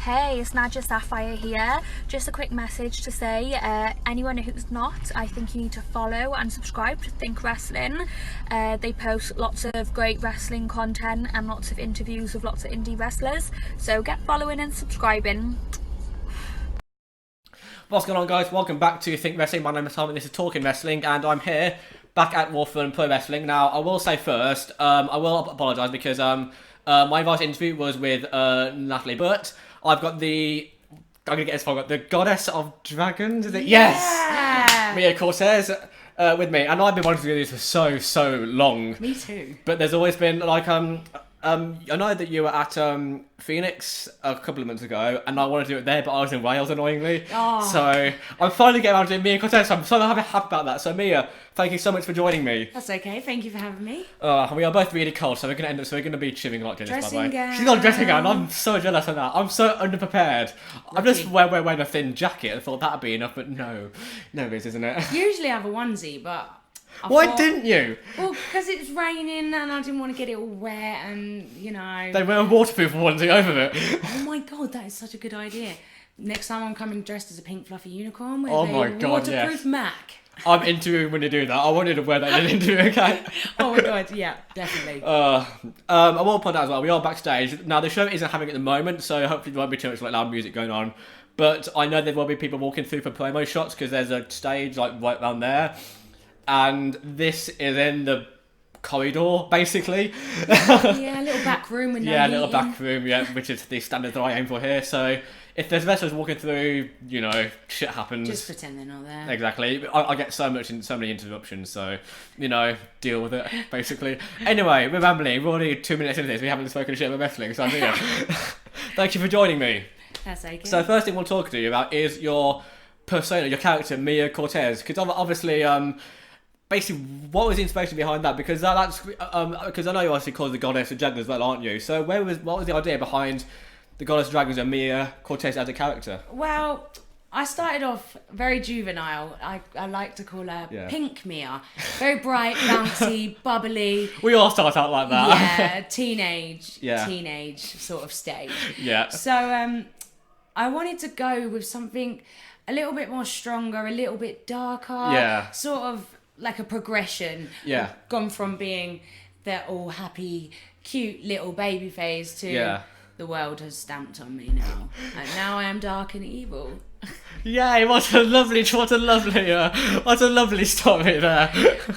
Hey, it's Nadja Sapphire here. Just a quick message to say, anyone who's not, I think you need to follow and subscribe to Think Wrestling. They post lots of great wrestling content and lots of interviews with lots of indie wrestlers. So get following and subscribing. What's going on, guys? Welcome back to Think Wrestling. My name is Tom and this is Talking Wrestling, and I'm here back at Wulfrun Pro Wrestling. Now, I will say first, I will apologise because my advice interview was with Natalie, but I've got I'm going to get this wrong, the Goddess of Dragons, is it? Yeah. Yes! Mia Cortez with me, and I've been wanting to do this for so long. Me too. But there's always been, like, I know that you were at Phoenix a couple of months ago, and I wanted to do it there, but I was in Wales, annoyingly. Oh. So I'm finally getting around to doing Mia Cortez, so I'm so happy about that. So Mia, thank you so much for joining me. That's okay, thank you for having me. We are both really cold, so we're going to be chilling like this, by the way. Dressing gown. She's got a dressing gown, I'm so jealous of that. I'm so underprepared. I'm just wearing a thin jacket. I thought that'd be enough, but no it isn't it? Usually I have a onesie, but Why didn't you? Well, because it's raining and I didn't want to get it all wet and, you know. They wear a waterproof onesie over it. Oh my god, that is such a good idea. Next time I'm coming dressed as a pink fluffy unicorn with Oh a my God, waterproof yes. Mac. I'm interviewing when you do that. I wanted to wear that in an interview, okay? Oh my god, yeah, definitely. I will point out as well, we are backstage. Now, the show isn't happening at the moment, so hopefully there won't be too much like loud music going on. But I know there will be people walking through for promo shots because there's a stage like right around there. And this is in the corridor, basically. Yeah, a little back room with no Yeah, a little heating. back room, yeah, which is the standard that I aim for here. So if there's wrestlers walking through, you know, shit happens. Just pretend they're not there. Exactly. I get so many interruptions, so, you know, deal with it, basically. Anyway, we're rambling. We're already 2 minutes into this. We haven't spoken shit about wrestling, so I'm here. Thank you for joining me. That's okay. So first thing we'll talk to you about is your persona, your character, Mia Cortez. Because obviously, basically, what was the inspiration behind that? Because that's because I know you obviously called the Goddess of Dragons as well, aren't you? So what was the idea behind the Goddess of Dragons and Mia Cortez as a character? Well, I started off very juvenile. I like to call her Pink Mia. Very bright, bouncy, bubbly. We all start out like that. Yeah, teenage sort of stage. Yeah. So I wanted to go with something a little bit more stronger, a little bit darker. Yeah. Sort of like a progression. Yeah. I've gone from being the all happy, cute little baby phase to the world has stamped on me now. And now I am dark and evil. Yay, what a lovely story there.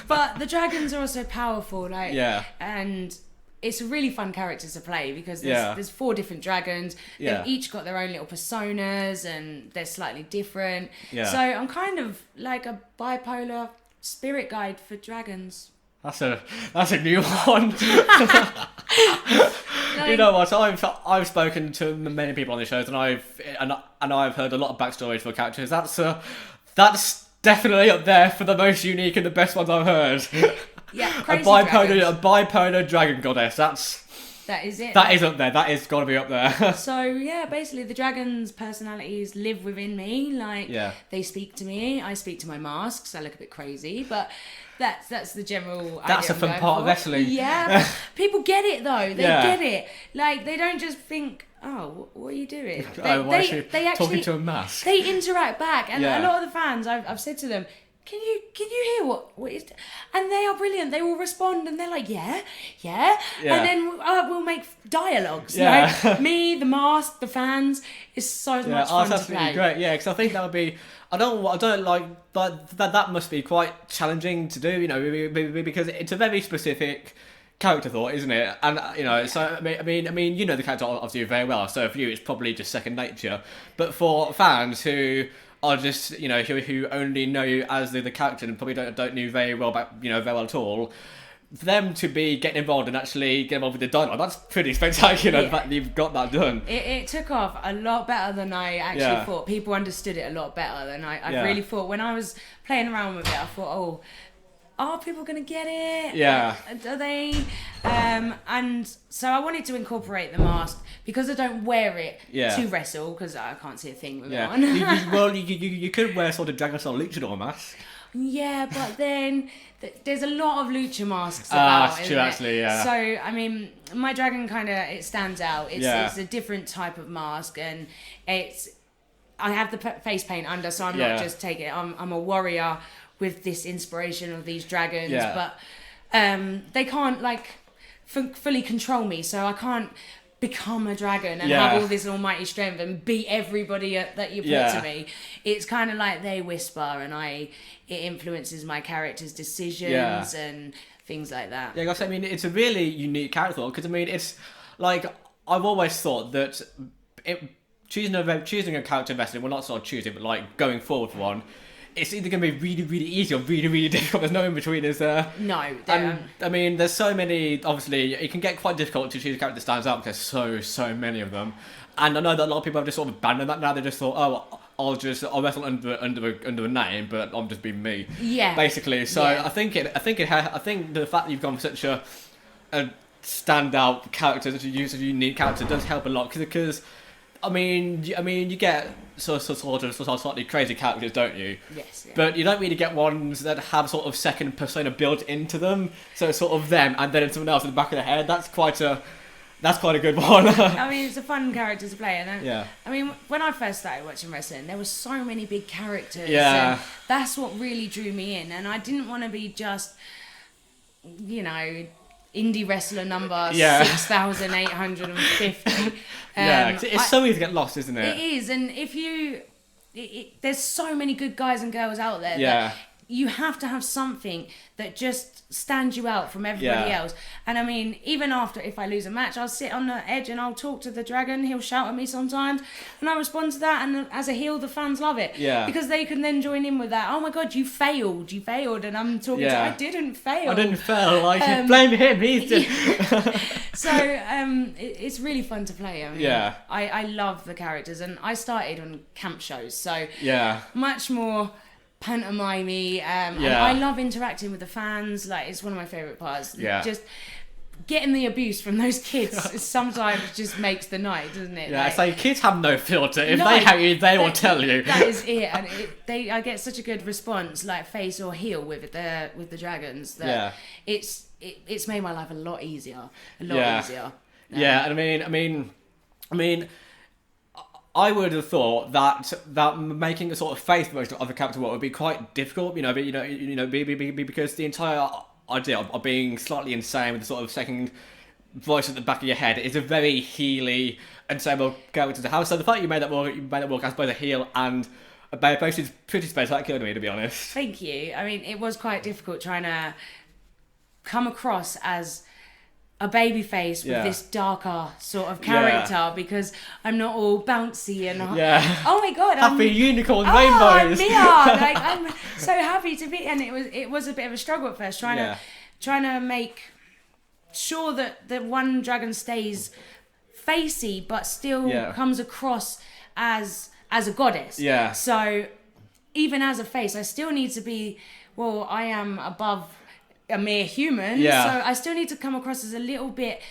But the dragons are also powerful, like, Yeah. and it's a really fun character to play because Yeah. there's 4 different dragons. Yeah. They've each got their own little personas and they're slightly different. Yeah. So I'm kind of like a bipolar spirit guide for dragons. That's a new one. You know what? I've spoken to many people on the shows, and I've heard a lot of backstories for characters. That's definitely up there for the most unique and the best ones I've heard. Yeah, a crazy bipolar dragon goddess. That is it. is up there. That is got to be up there. So yeah, basically the dragons' personalities live within me. Like they speak to me. I speak to my masks. I look a bit crazy, but that's the general. That's idea a fun I'm going part for. of wrestling. Yeah, but people get it though. They get it. Like they don't just think, "Oh, what are you doing?" They actually talking to a mask. They interact back, and Yeah. a lot of the fans, I've said to them, Can you hear what is? And they are brilliant. They will respond, and they're like, yeah. And then we'll make dialogues. Yeah. Like, me, the mask, the fans. It's so much fun that's to play. great. Yeah, because I think that would be. I don't like that must be quite challenging to do. You know, because it's a very specific character thought, isn't it? And you know, so I mean, you know the character obviously very well. So for you, it's probably just second nature. But for fans who are just, you know, who only know you as the character and probably don't know you very well, very well at all, for them to be getting involved and actually get involved with the dialogue, that's pretty spectacular. The fact that you've got that done. It took off a lot better than I actually thought. People understood it a lot better than I really thought. When I was playing around with it, I thought, are people going to get it? Yeah. Are they? And so I wanted to incorporate the mask because I don't wear it to wrestle because I can't see a thing with it on. you could wear sort of Dragon Style luchador mask. yeah, but then there's a lot of lucha masks about. That's true, actually, yeah. So, I mean, my dragon it stands out. Yeah. It's a different type of mask, and I have the face paint under, so I'm Yeah. not just taking it. I'm a warrior with this inspiration of these dragons, Yeah. but they can't fully control me, so I can't become a dragon and Yeah. have all this almighty strength and beat everybody that you put Yeah. to me. It's kind of like they whisper, and it influences my character's decisions Yeah. and things like that. Yeah, I mean, it's a really unique character because I mean, it's like I've always thought that choosing a character in wrestling, well, not sort of choosing, but like going forward for one, it's either going to be really, really easy or really, really difficult. There's no in between, is there? No, And I mean, there's so many. Obviously, it can get quite difficult to choose a character that stands out because there's so many of them. And I know that a lot of people have just sort of abandoned that now. They just thought, oh, I'll wrestle under a name, but I'm just being me. Yeah. Basically, so Yeah. I think the fact that you've gone for such a standout character, such a unique character, does help a lot because. I mean, you get sort of slightly crazy characters, don't you? Yes. Yeah. But you don't really get ones that have sort of second persona built into them. So it's sort of them, and then someone else in the back of the head. That's quite a good one. I mean, it's a fun character to play, and Yeah. I mean, when I first started watching wrestling, there were so many big characters. Yeah. And that's what really drew me in, and I didn't want to be just, indie wrestler number Yeah. 6,850. Yeah, 'cause it's so easy to get lost, isn't it? It is, and if there's so many good guys and girls out there Yeah. that you have to have something that just stands you out from everybody Yeah. else. And I mean, even after, if I lose a match, I'll sit on the edge and I'll talk to the dragon. He'll shout at me sometimes, and I respond to that. And as a heel, the fans love it. Yeah. Because they can then join in with that. Oh my God, you failed. And I'm talking to, Yeah. I didn't fail. I didn't fail. Like blame him. He's just. So it's really fun to play. I mean, Yeah. I love the characters, and I started on camp shows, so Yeah. much more pantomime-y, and Yeah. I love interacting with the fans. Like, it's one of my favourite parts. Yeah. Just getting the abuse from those kids sometimes just makes the night, doesn't it? Yeah, it's like kids have no filter. If No, they hate you, they will tell you. That is it, and I get such a good response, like face or heel with the dragons. That Yeah. it's made my life a lot easier. Yeah. Easier. Yeah, and I mean, I would have thought that making a sort of faith version of the character work would be quite difficult, because the entire idea of being slightly insane with the sort of second voice at the back of your head is a very heely, unstable character to have. So the fact you made that work as both a heel and a babyface is pretty spectacular to me, to be honest. Thank you. I mean, it was quite difficult trying to come across as a baby face with Yeah. this darker sort of character because I'm not all bouncy and Yeah. oh my God, Happy unicorn I'm rainbows. Mia. Like, I'm so happy to be, and it was a bit of a struggle at first trying to make sure that the one dragon stays facey but still comes across as a goddess. Yeah. So even as a face, I still need to be, well, I am above a mere human, Yeah. so I still need to come across as a little bit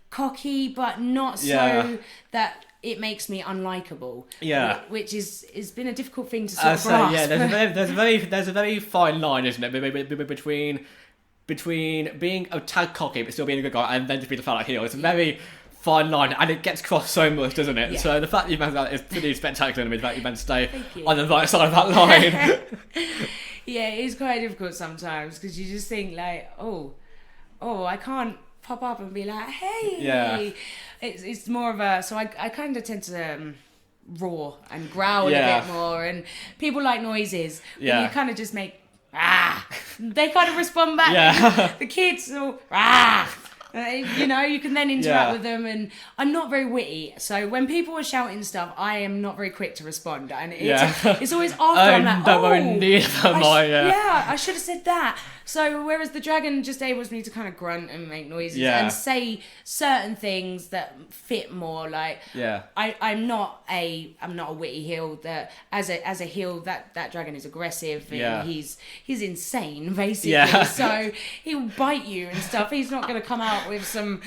cocky, but not so Yeah. that it makes me unlikable. Yeah. Which is been a difficult thing to sort of So grasp. yeah, there's a very fine line, isn't it, between being a tad cocky but still being a good guy and then just being the fella heel. It's a very fine line, and it gets crossed so much, doesn't it? Yeah. So the fact that you've managed that is pretty spectacular to me. The fact you've managed to stay Thank you. on the right side of that line. Yeah, it is quite difficult sometimes because you just think like, oh, I can't pop up and be like, hey. Yeah. It's more of a, so I kind of tend to roar and growl Yeah. a bit more, and people like noises. When Yeah. you kind of just make they kind of respond back. Yeah. The kids all you can then interact Yeah. with them, and I'm not very witty, so when people are shouting stuff, I am not very quick to respond, and it's always after I'm like, don't worry, neither am I, yeah. I should have said that. So whereas the dragon just enables me to kind of grunt and make noises and say certain things that fit more, like Yeah. I'm not a witty heel. That as a heel, that dragon is aggressive and Yeah. he's insane basically. Yeah. So he'll bite you and stuff. He's not going to come out with some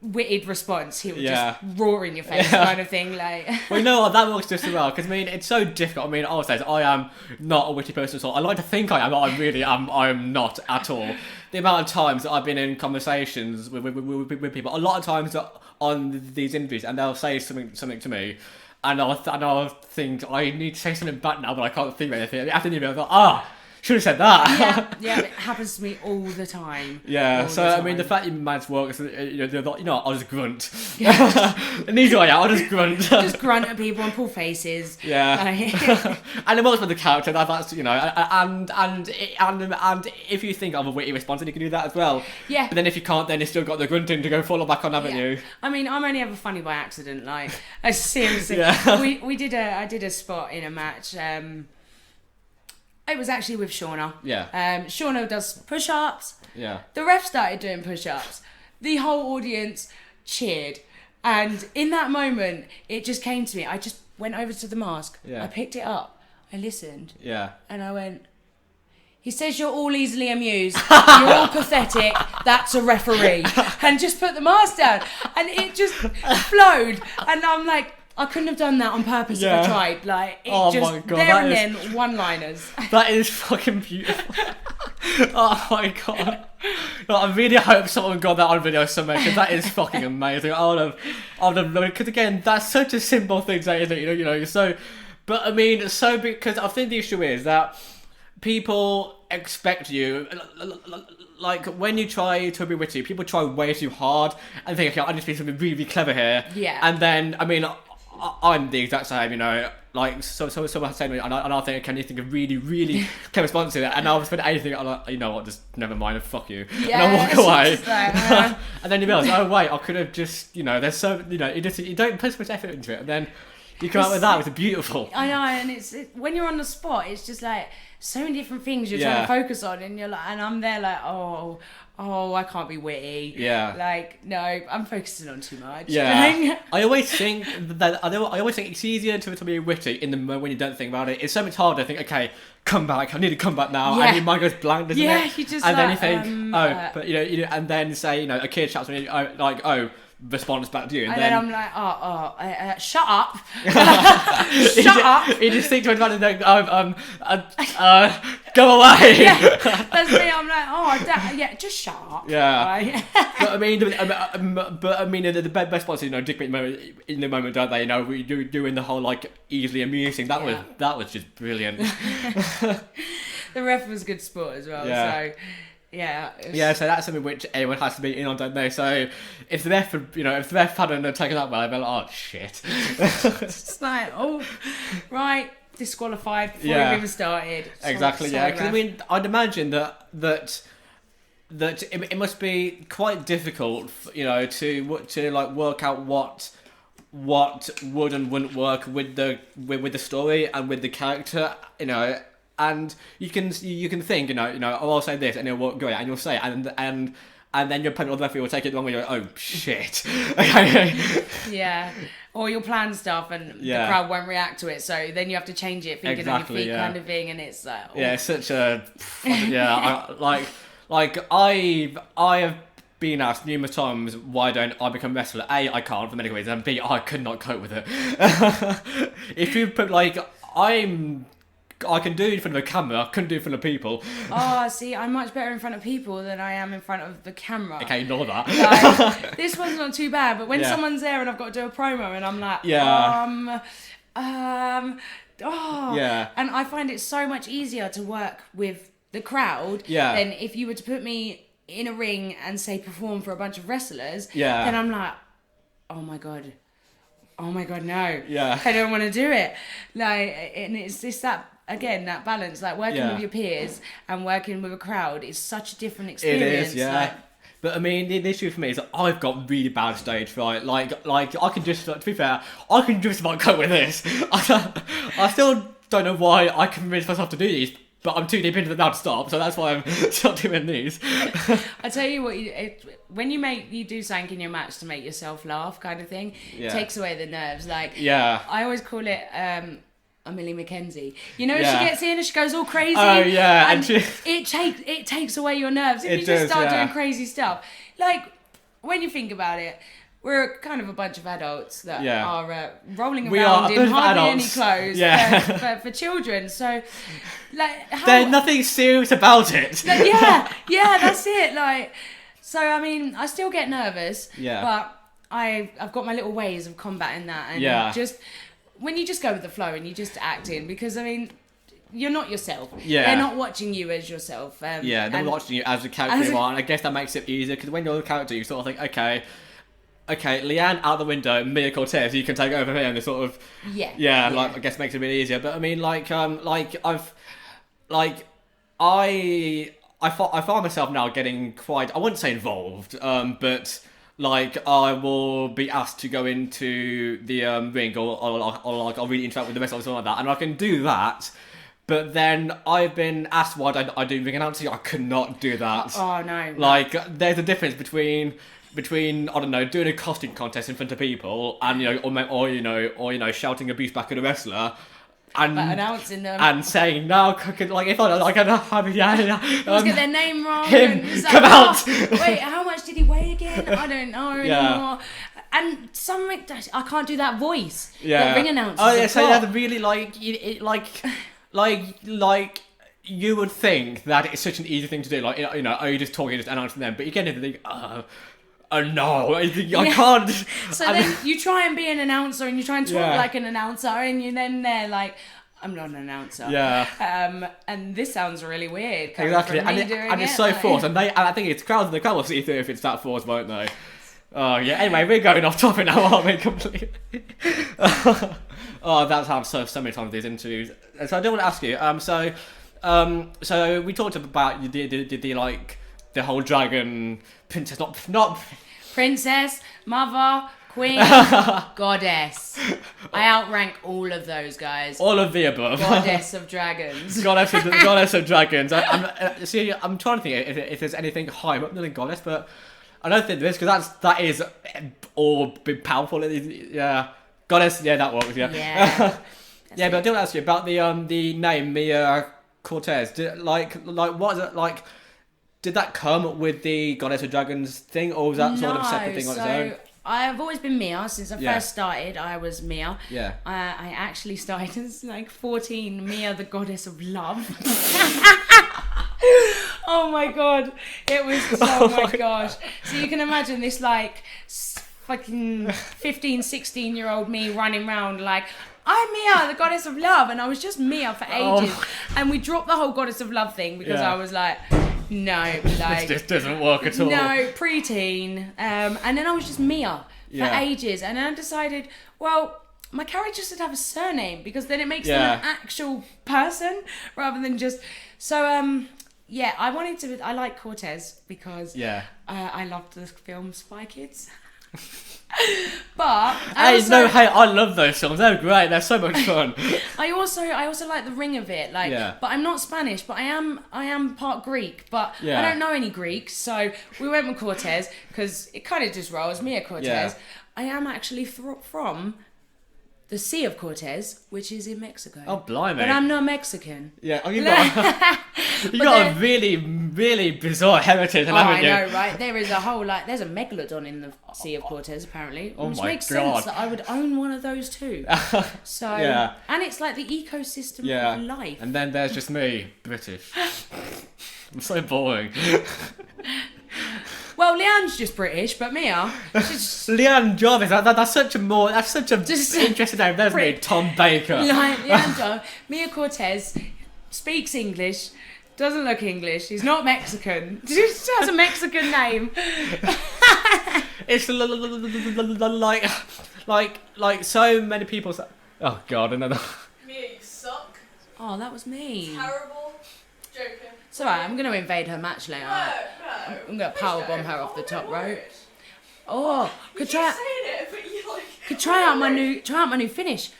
witted response. He would Yeah. just roar in your face, kind of thing. Like, well, you know what? That works just as well, because I mean, it's so difficult. I mean, I would say I am not a witty person at all. I like to think I am, but I really am. I am not at all. The amount of times that I've been in conversations with people, a lot of times on these interviews, and they'll say something to me, and I'll think I need to say something back now, but I can't think of anything. After the interview, I thought, should have said that. yeah, it happens to me all the time. Yeah, so I mean, the fact you managed to work, I'll just grunt. And these are, I'll just grunt. Just grunt at people and pull faces. Yeah. And it works with the character. That's and if you think of a witty response, then you can do that as well. Yeah. But then if you can't, then you've still got the grunting to go follow back on, haven't you? I mean, I'm only ever funny by accident. Like, I seriously. I did a spot in a match. It was actually with Shauna. Yeah. Shauna does push-ups. Yeah. The ref started doing push-ups. The whole audience cheered. And in that moment, it just came to me. I just went over to the mask. Yeah. I picked it up. I listened. Yeah. And I went, he says you're all easily amused. You're all pathetic. That's a referee. And just put the mask down. And it just flowed. And I'm like, I couldn't have done that on purpose if I tried. Like, it my God, there and then, one-liners. That is fucking beautiful. Oh my God. I really hope someone got that on video somewhere, because that is fucking amazing. I would have loved it, because again, that's such a simple thing to say, isn't it? You know, so, but I mean, because I think the issue is that people expect you, like when you try to be witty, people try way too hard and think, okay, I need to be something really clever here. Yeah. And then, I mean, I'm the exact same, you know, like, so someone saying to me, and I'll think, can you think of really, really clever response to that? And I'll spend anything, I'm like, you know what, just never mind, fuck you. Yeah, and I'll walk away. Like, and then you realise, oh wait, I could have just, you know, there's so, you know, you don't put so much effort into it, and then you come out with that, it's beautiful. I know, and when you're on the spot, it's just like so many different things you're trying to focus on, and you're like, and I'm there like, oh, I can't be witty. Yeah. Like, no, I'm focusing on too much. Yeah. I always think it's easier to be witty in the moment when you don't think about it. It's so much harder to think, okay, come back. I need to come back now. Yeah. And your mind goes blank, doesn't it? Yeah, you just and like, then you think, but you know, and then say, you know, a kid shouts at me, responds back to you, and then I'm like, shut up. Shut up. You just think to everybody, go away. Yeah, that's me. I'm like, just shut up. Yeah. Right? But I mean, the best parts, you know, dick me in the moment, don't they? You know, we doing the whole like easily amusing. That was just brilliant. The ref was a good sport as well. Yeah. So. Yeah. So that's something which anyone has to be in on, don't they? So if the ref, hadn't taken that well, I'd be like, oh shit. It's like, right, disqualified before we've even started. Exactly. Because I mean, I'd imagine that it must be quite difficult, you know, to like work out what would and wouldn't work with the story and with the character, you know. And you can think, you know, I'll say this, and it'll go, and you'll say it, and then your opponent or the referee will take it the wrong way. You're like, oh shit. Okay. Yeah. Or you'll plan stuff, and the crowd won't react to it, so then you have to change it, fingers on your feet, kind of thing, and it's like, yeah, it's such a I have been asked numerous times, why don't I become a wrestler? A, I can't for many reasons, and B, I could not cope with it. If you put I can do it in front of a camera, I couldn't do it in front of people. Oh, see, I'm much better in front of people than I am in front of the camera. Okay, ignore that. Like, this one's not too bad, but when someone's there and I've got to do a promo and I'm like, and I find it so much easier to work with the crowd than if you were to put me in a ring and say perform for a bunch of wrestlers, then I'm like, oh my god, no. Yeah. I don't want to do it. Like, and it's just that, again, that balance, like working with your peers and working with a crowd is such a different experience. It is, yeah. Like, but I mean, the issue for me is that I've got really bad stage fright. Like I can just, to be fair, I can just about cope with this. I still don't know why I convince myself to do these, but I'm too deep into them now to stop, so that's why I'm not doing these. I tell you what, when you do something in your match to make yourself laugh, kind of thing, it takes away the nerves. Like, I always call it Millie McKenzie. You know, she gets in and she goes all crazy. Oh yeah, and it takes away your nerves if you just start doing crazy stuff. Like, when you think about it, we're kind of a bunch of adults that Yeah. are rolling We around are a in bunch of hardly any adults. clothes Yeah. for children. So, like, how, There's nothing serious about it. yeah, that's it. Like, so I mean, I still get nervous. Yeah. But I've got my little ways of combating that, and Yeah. just when you just go with the flow and you just act in, because I mean, you're not yourself. Yeah. They're not watching you as yourself. Yeah, they're and- watching you as the character you are, and I guess that makes it easier, because when you're the character, you sort of think, okay, Leanne out the window, Mia Cortez, you can take over here, and it sort of, Yeah. like, I guess makes it a bit easier. But I mean, I find myself now getting quite, I wouldn't say involved, but like I will be asked to go into the ring, or like I'll really interact with the wrestler or something like that, and I can do that. But then I've been asked why I do ring announcing. I could not do that. Oh no. Like, there's a difference between I don't know, doing a costume contest in front of people, and or shouting abuse back at a wrestler, and But announcing them. and saying no, like if I like Let's get their name wrong. him, and it's come out. Wait, how much did he weigh again? I don't know Yeah. anymore. And something I can't do that voice. Yeah. That ring announcers. Oh yeah, have so got. that's really like you would think that it's such an easy thing to do. Like, are you just talking, just announcing them? But you get into the no, I can't. So then you try and be an announcer, and you try and talk Yeah. like an announcer, and they're like, I'm not an announcer. Yeah. And this sounds really weird. coming Exactly, from me and doing it's it, so like- forced, and I think it's the crowd will see through if it's that forced, won't they? Oh yeah. Anyway, we're going off topic now, aren't we? Completely. Oh, that's happened so many times with these interviews. So I do want to ask you. So we talked about the whole dragon princess, not. Princess, mother, queen, goddess. I outrank all of those guys. All of the above. Goddess of dragons. Goddess of dragons. I'm trying to think if there's anything higher up than goddess, but I don't think there is, because that is all big powerful. Yeah, goddess. Yeah, that works. Yeah. Yeah. Yeah, but I do want to ask you about the name Mia Cortez. What is it like? Did that come with the Goddess of Dragons thing, or was that sort of a separate thing on its own? I've always been Mia since I Yeah. first started. I was Mia. Yeah. I actually started as like 14, Mia the Goddess of Love. Oh my god, it was oh my gosh. So you can imagine this like fucking 15, 16-year-old me running around like, I'm Mia, the Goddess of Love, and I was just Mia for ages. And we dropped the whole Goddess of Love thing because Yeah. I was like, no, This like just doesn't work at all. no, preteen. And then I was just Mia for Yeah. ages, and then I decided, well, my character should have a surname because then it makes Yeah. them an actual person rather than just. So yeah, I like Cortez because Yeah. I loved the film Spy Kids. But I I love those films. They're great. They're so much fun. I also like the ring of it, like. Yeah. But I'm not Spanish, but I am part Greek, but Yeah. I don't know any Greek, so we went with Cortez because it kind of just rolls. Mia Cortez. Yeah. I am actually from the Sea of Cortez, which is in Mexico. Oh blimey. But I'm not Mexican. Yeah. Oh, you got a really, really bizarre heritage, Oh, haven't I you? know, right? There is a whole there's a megalodon in the Sea of Cortez apparently, Oh which my makes God. sense that I would own one of those too. So Yeah. and it's like the ecosystem Yeah. of life. And then there's just me, British. I'm so boring. Well, Leanne's just British, but Mia, she's Leanne Jarvis. That's such a Just- interesting name, isn't it? Tom Baker. like Leanne. Mia Cortez speaks English, doesn't look English. She's not Mexican. She just has a Mexican name. It's like so many people say, oh god, another. Mia, you suck. Oh, that was me. Terrible. Joking. It's alright. I'm gonna invade her match later. No. I'm gonna powerbomb her off the top rope. Oh, could try Saying it, but you like. could try out my new finish.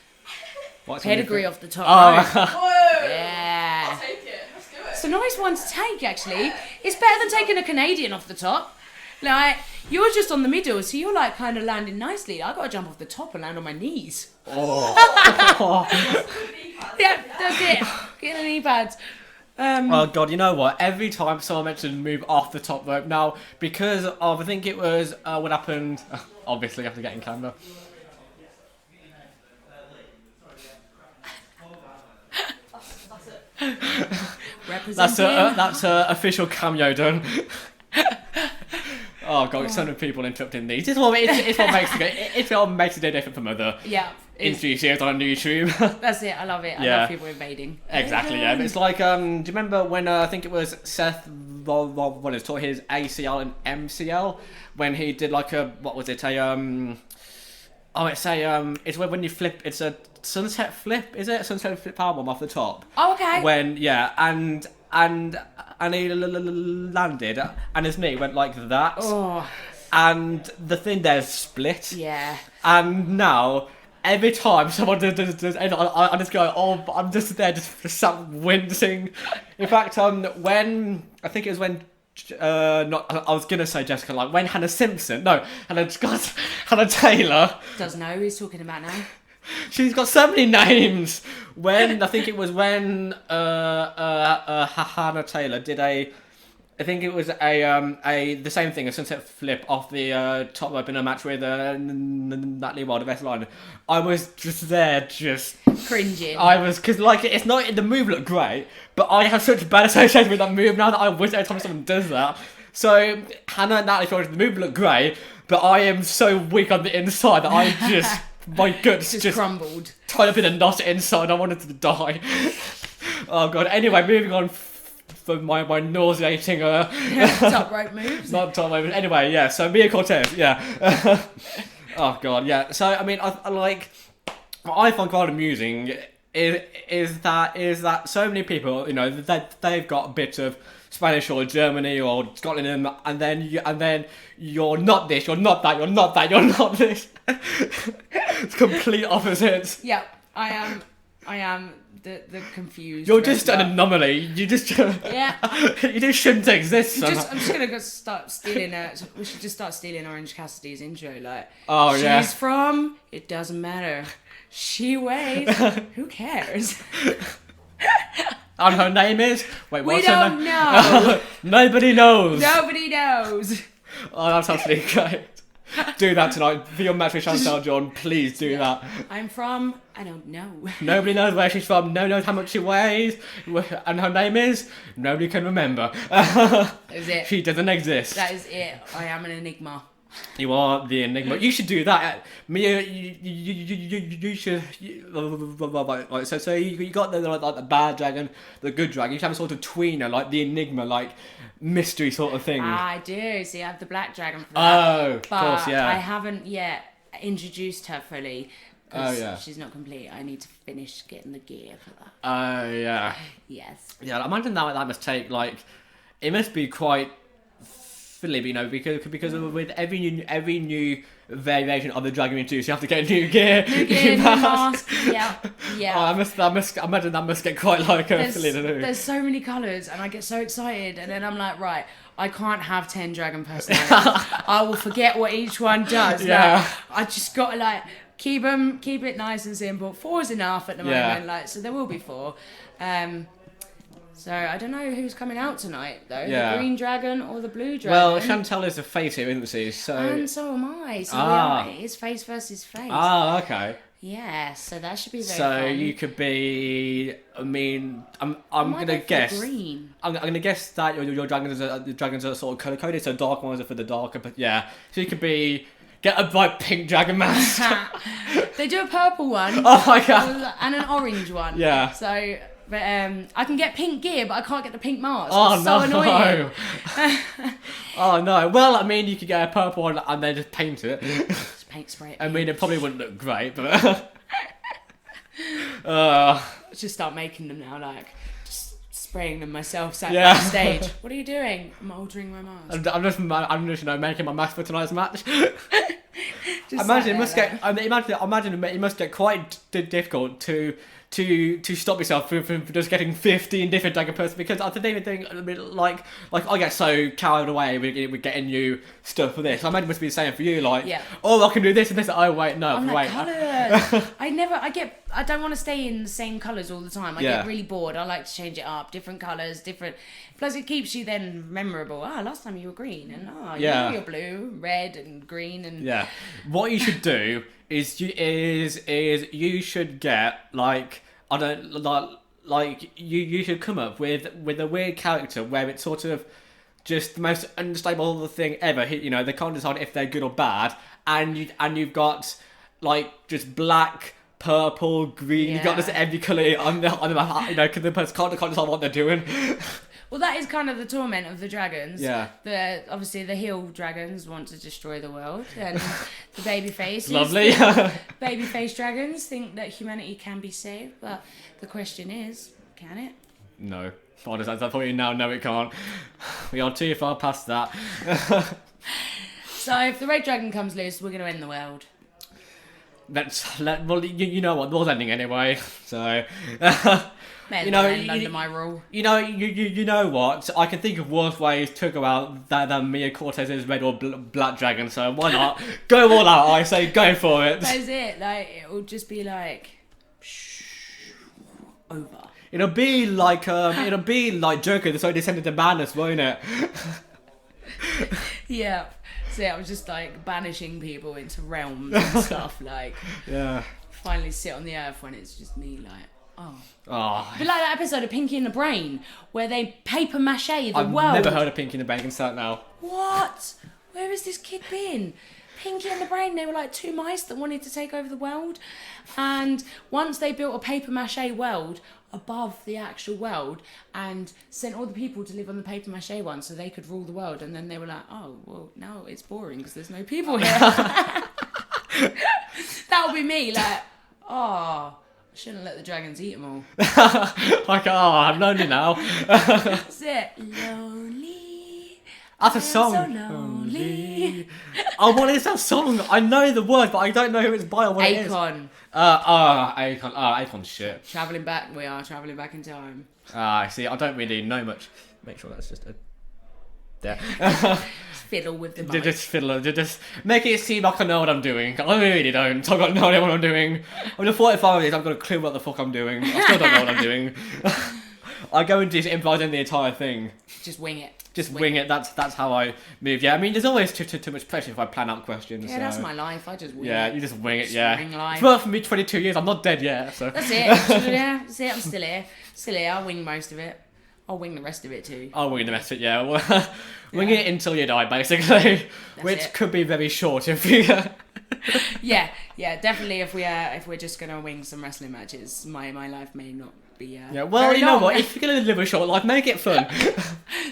What's Pedigree off the top rope. Oh, Whoa. Yeah. I'll take it. Let's do it. It's a nice one to take, actually. It's better than taking a Canadian off the top. Like, you're just on the middle, so you're like kind of landing nicely. I gotta jump off the top and land on my knees. oh. Yeah, that's it. Getting the knee pads. Oh god, you know what? Every time someone mentioned move off the top rope, now because of I think it was what happened. Obviously, after getting camera. That's a official cameo done. Oh god, so many people interrupting these. It's what makes it different from other interview series on YouTube. That's it. I love it. I love people invading. Exactly. Yeah. But it's like do you remember when I think it was Seth Rollins taught his ACL and MCL when he did like a what was it it's when you flip. It's a sunset flip. Is it a sunset flip powerbomb off the top? Oh, okay. When and he landed and his knee went like that. Oh. And the thing there's split. Yeah. And now every time someone does I just go, oh, I'm just there, just sat wincing. In fact, when I think it was when. I was gonna say Jessica, like when Hannah Taylor Doesn't know who he's talking about now. She's got so many names. When I think it was when Hannah Taylor did I think it was the same thing, a sunset flip off the top rope in a match with Natalie Wilde, best line. I was just there, just cringing. I was because like it's not the move looked great, but I have such bad association with that move now that I wish every time someone does that. So Hannah and Natalie thought the move looked great, but I am so weak on the inside that I just my guts just crumbled, tied up in a knot inside. I wanted to die. Oh god. Anyway, moving on. For my nauseating top rope moves. Not top rope. Anyway, yeah. So Mia Cortez, yeah. Oh god, yeah. So I mean, I like what I find quite amusing is that so many people, you know, they've got a bit of Spanish or Germany or Scotland in them, and then you're not this, you're not that, you're not that, you're not this. It's complete opposites. Yeah, I am. The confused. You're just an anomaly. You just you just shouldn't exist. I'm just gonna go start stealing. We should just start stealing Orange Cassidy's intro. Like, oh yeah, she's from. It doesn't matter. She weighs. Who cares? And her name is. Wait, we what's don't her name? know. Nobody knows. Nobody knows. Oh, that's absolutely great. Do that tonight for your match with Chantal John. Please do that. I'm from. I don't know. Nobody knows where she's from. Nobody knows how much she weighs, and her name is. Nobody can remember. That is it. She doesn't exist. That is it. I am an enigma. You are the enigma. You should do that, Mia. You should. Like, so you got like the bad dragon, the good dragon. You should have a sort of tweener, like the enigma, like mystery sort of thing. I do. See, I have the black dragon for that. Oh, of course, yeah. I haven't yet introduced her fully. Oh yeah. She's not complete. I need to finish getting the gear for that. Oh yeah. Yes. Yeah, I imagine that must take like. It must be quite. You know, because with every new variation of the dragon you choose, you have to get new gear, new mask. Yeah. Oh, I imagine that must get quite like a silly to do. There's so many colours, and I get so excited, and then I'm like, right, I can't have 10 dragon personalities. I will forget what each one does. Yeah. Like, I just got to like keep it nice and simple. 4 is enough at the moment. Like, so there will be 4. So I don't know who's coming out tonight though. Yeah. The green dragon or the blue dragon. Well, Chantal is the face here, isn't she? So and so am I. So it's face versus face. Ah, okay. Yeah, so that should be very so fun. You could be. I mean, I'm gonna guess. Green. I'm gonna guess that your dragons are sort of color coded. So dark ones are for the darker, but yeah. So you could be. Get a bright pink dragon mask. They do a purple one. Oh my god. And an orange one. Yeah. So. But I can get pink gear, but I can't get the pink mask. Oh it's no! So annoying. Oh no! Well, I mean, you could get a purple one and then just paint it. Just paint spray it. I mean, it probably wouldn't look great, but. Just start making them now, like just spraying them myself. Sat backstage. What are you doing? I'm altering my mask. I'm just making my mask for tonight's match. Just imagine it must get quite difficult to to stop yourself from just getting 15 different dragon persons, because I didn't even think, I mean, like I get so carried away with getting new stuff for this. I imagine it must be the same for you, like, oh, I can do this and this. Oh wait, no, I'm wait. like, colours. I don't want to stay in the same colours all the time. I get really bored. I like to change it up, different colours, different. Plus, it keeps you then memorable. Last time you were green, and you're blue, red, and green, and What you should do is you should get you should come up with a weird character where it's sort of just the most unstable thing ever. You know, they can't decide if they're good or bad, and you've got like just black, purple, green. You've got just every colour on the you know, because the person can't decide what they're doing. Well, that is kind of the torment of the dragons. Yeah. Obviously the heel dragons want to destroy the world, and the baby faces. Lovely. Baby face dragons think that humanity can be saved, but the question is, can it? No. Honestly, I thought you now know it can't. We are too far past that. So if the red dragon comes loose, we're going to end the world. Well, you know what, the world's ending anyway, so... You know, under my rule. You know what? I can think of worse ways to go out than Mia Cortez's red or black dragon. So why not go all out? I say go for it. That's it. Like, it will just be like over. It'll be like Joker, the so descended to madness, won't it? Yeah. So I was just like banishing people into realms and stuff. Like, finally sit on the earth when it's just me. Like. Oh. But like that episode of Pinky and the Brain where they paper mache the world. I've never heard of Pinky and the Brain. Can start now. What? Where has this kid been? Pinky and the Brain, they were like two mice that wanted to take over the world, and once they built a paper mache world above the actual world and sent all the people to live on the paper mache one so they could rule the world, and then they were like, oh well, now it's boring because there's no people here. That would be me, like, shouldn't let the dragons eat them all. Like, I'm lonely now. That's it. Lonely. That's a song. So lonely. Oh, what is that song? I know the word, but I don't know who it's by or what it is. Akon. Akon. Akon's shit. Travelling back in time. I see. I don't really know much. Make sure that's just a... There. Fiddle with the mic. Just make it seem like I know what I'm doing. I really don't. I've got no idea what I'm doing. I'm just 45 minutes, I've got a clue what the fuck I'm doing. I still don't know what I'm doing. I go and just improvise the entire thing. Just wing it. Just wing it. That's how I move. Yeah, I mean, there's always too much pressure if I plan out questions. Yeah, that's my life. I just wing it. Yeah, you just wing it. Yeah. Wing life. It's worked for me 22 years. I'm not dead yet. So. That's it. Yeah, that's it. I'm still here. I'll wing most of it. I'll wing the rest of it too. I'll wing the rest of it, yeah. Wing it until you die, basically. Which could be very short if you... Yeah, definitely if we're just going to wing some wrestling matches, my life may not be yeah, well, you know what, if you're going to live a short life, make it fun.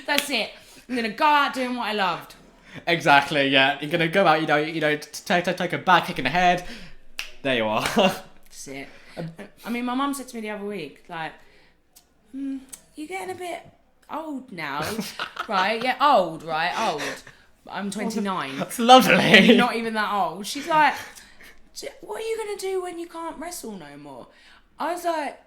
That's it. I'm going to go out doing what I loved. Exactly, yeah. You're going to go out, take a bad kick in the head. There you are. That's it. I mean, my mum said to me the other week, like... You're getting a bit old now, right? Yeah, old. I'm 29. That's lovely. Not even that old. She's like, what are you going to do when you can't wrestle no more? I was like,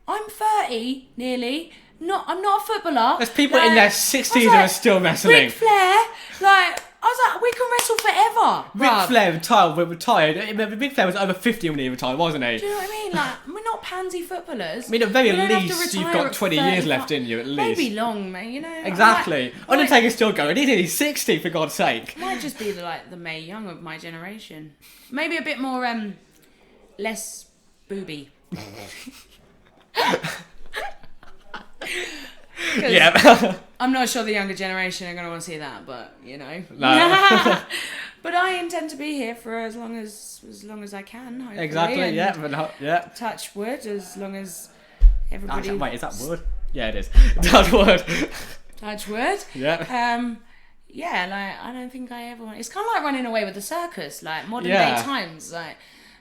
I'm 30, nearly. I'm not a footballer. There's people in their 60s who are still wrestling. Ric Flair, I was like, we can wrestle forever. Ric Flair retired. Ric Flair was over 50 when he retired, wasn't he? Do you know what I mean? Like, we're not pansy footballers. I mean, at very least, you've got 20 years left in you, at least. Maybe long, man, you know. Exactly. Undertaker's still going. He's nearly 60, for God's sake. Might just be the Mae Young of my generation. Maybe a bit more, less booby. Yeah. I'm not sure the younger generation are going to want to see that, but you know. No. But I intend to be here for as long as I can. Hopefully. Exactly. Yeah. Touch wood, as long as everybody. Wait, is that wood? Yeah, it is. Touch wood. Touch wood. Yeah. Yeah. I don't think I ever want. It's kind of like running away with the circus, like modern day times, like.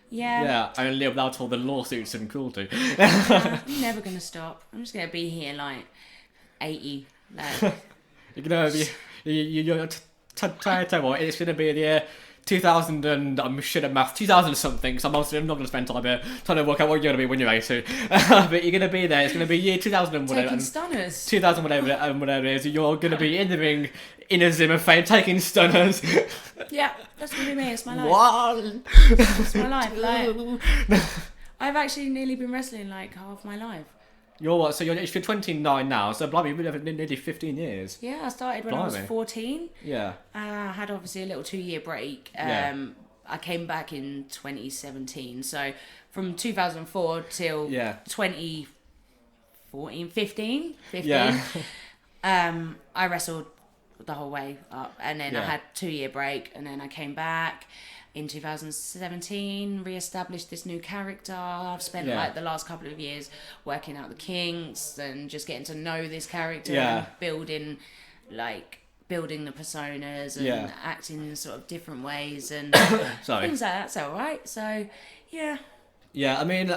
Yeah. Yeah, only without all the lawsuits and cruelty. I'm never gonna stop. I'm just gonna be here like 80. Like. You're gonna be. You're tell what, it's gonna be the year 2000 and I'm shit at maths, 2000 something, so I'm obviously not going to spend time here trying to work out what you're going to be when you're 80. But you're going to be there, it's going to be year 2000 and whatever. Taking stunners. 2000 whatever it is, you're going to be in the ring in a Zimmer fame taking stunners. Yeah, that's going to be me, it's my life. What? It's my life, like, I've actually nearly been wrestling like half my life. You're what? So you're 29 now, so blimey, you've been there for nearly 15 years. Yeah, I started when I was Blimey. 14. Yeah. I had obviously a little 2-year break. Yeah. I came back in 2017. So from 2004 till 2014, 15. Yeah. I wrestled the whole way up, and then I had 2-year break, and then I came back in 2017, re-established this new character. I've spent like the last couple of years working out the kinks and just getting to know this character and building the personas and acting in sort of different ways and things like that. So alright, so yeah. Yeah, I mean,